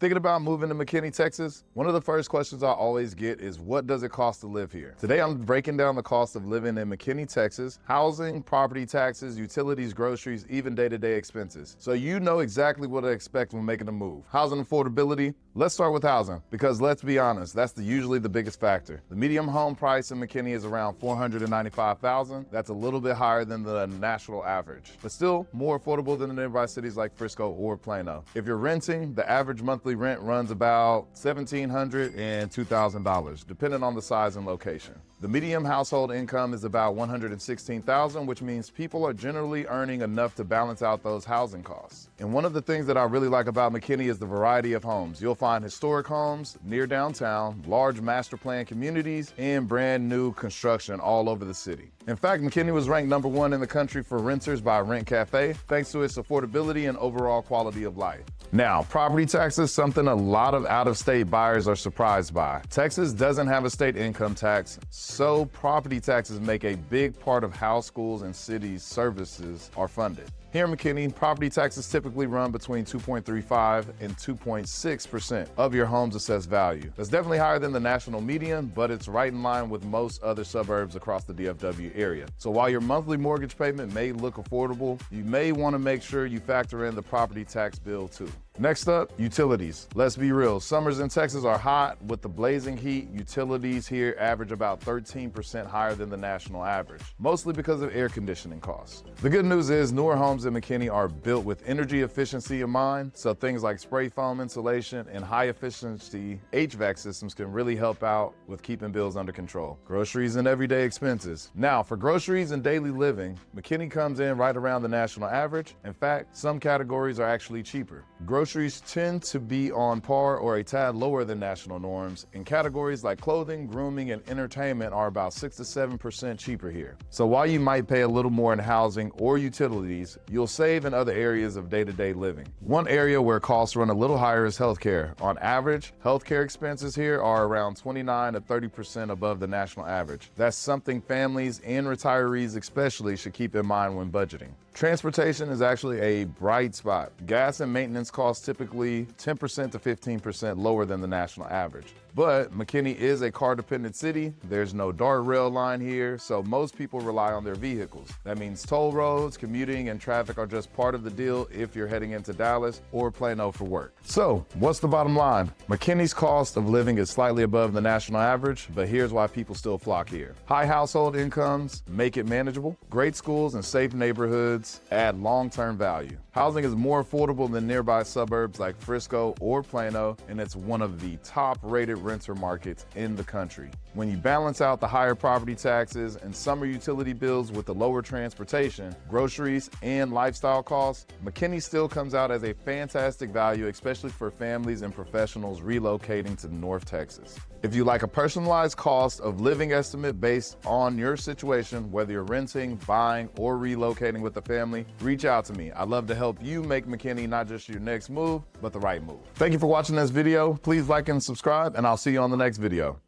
Thinking about moving to McKinney, Texas? One of the first questions I always get is, what does it cost to live here? Today I'm breaking down the cost of living in McKinney, Texas, housing, property taxes, utilities, groceries, even day-to-day expenses. So you know exactly what to expect when making a move. Housing affordability? Let's start with housing, because let's be honest, that's usually the biggest factor. The median home price in McKinney is around $495,000. That's a little bit higher than the national average, but still more affordable than the nearby cities like Frisco or Plano. If you're renting, the average monthly rent runs about $1,700 and $2,000, depending on the size and location. The median household income is about $116,000, which means people are generally earning enough to balance out those housing costs. And one of the things that I really like about McKinney is the variety of homes. You'll find historic homes near downtown, large master plan communities, and brand new construction all over the city. In fact, McKinney was ranked #1 in the country for renters by RentCafe, thanks to its affordability and overall quality of life. Now, property taxes, something a lot of out-of-state buyers are surprised by. Texas doesn't have a state income tax, so property taxes make a big part of how schools and cities' services are funded. Here in McKinney, property taxes typically run between 2.35 and 2.6% of your home's assessed value. That's definitely higher than the national median, but it's right in line with most other suburbs across the DFW area. So while your monthly mortgage payment may look affordable, you may want to make sure you factor in the property tax bill too. Next up, utilities. Let's be real, summers in Texas are hot. With the blazing heat, utilities here average about 13% higher than the national average, mostly because of air conditioning costs. The good news is newer homes in McKinney are built with energy efficiency in mind, so things like spray foam insulation and high efficiency HVAC systems can really help out with keeping bills under control. Groceries and everyday expenses. Now, for groceries and daily living, McKinney comes in right around the national average. In fact, some categories are actually cheaper. Groceries tend to be on par or a tad lower than national norms, and categories like clothing, grooming, and entertainment are about 6 to 7% cheaper here. So while you might pay a little more in housing or utilities, you'll save in other areas of day-to-day living. One area where costs run a little higher is healthcare. On average, healthcare expenses here are around 29 to 30% above the national average. That's something families and retirees especially should keep in mind when budgeting. Transportation is actually a bright spot. Gas and maintenance costs typically 10% to 15% lower than the national average. But McKinney is a car-dependent city. There's no DART rail line here, so most people rely on their vehicles. That means toll roads, commuting, and traffic are just part of the deal if you're heading into Dallas or Plano for work. So, what's the bottom line? McKinney's cost of living is slightly above the national average, but here's why people still flock here. High household incomes make it manageable. Great schools and safe neighborhoods add long-term value. Housing is more affordable than nearby suburbs like Frisco or Plano, and it's one of the top-rated renter markets in the country. When you balance out the higher property taxes and summer utility bills with the lower transportation, groceries, and lifestyle costs, McKinney still comes out as a fantastic value, especially for families and professionals relocating to North Texas. If you like a personalized cost of living estimate based on your situation, whether you're renting, buying, or relocating with a family, reach out to me. I'd love to help you make McKinney not just your next move, but the right move. Thank you for watching this video. Please like and subscribe, and I'll see you on the next video.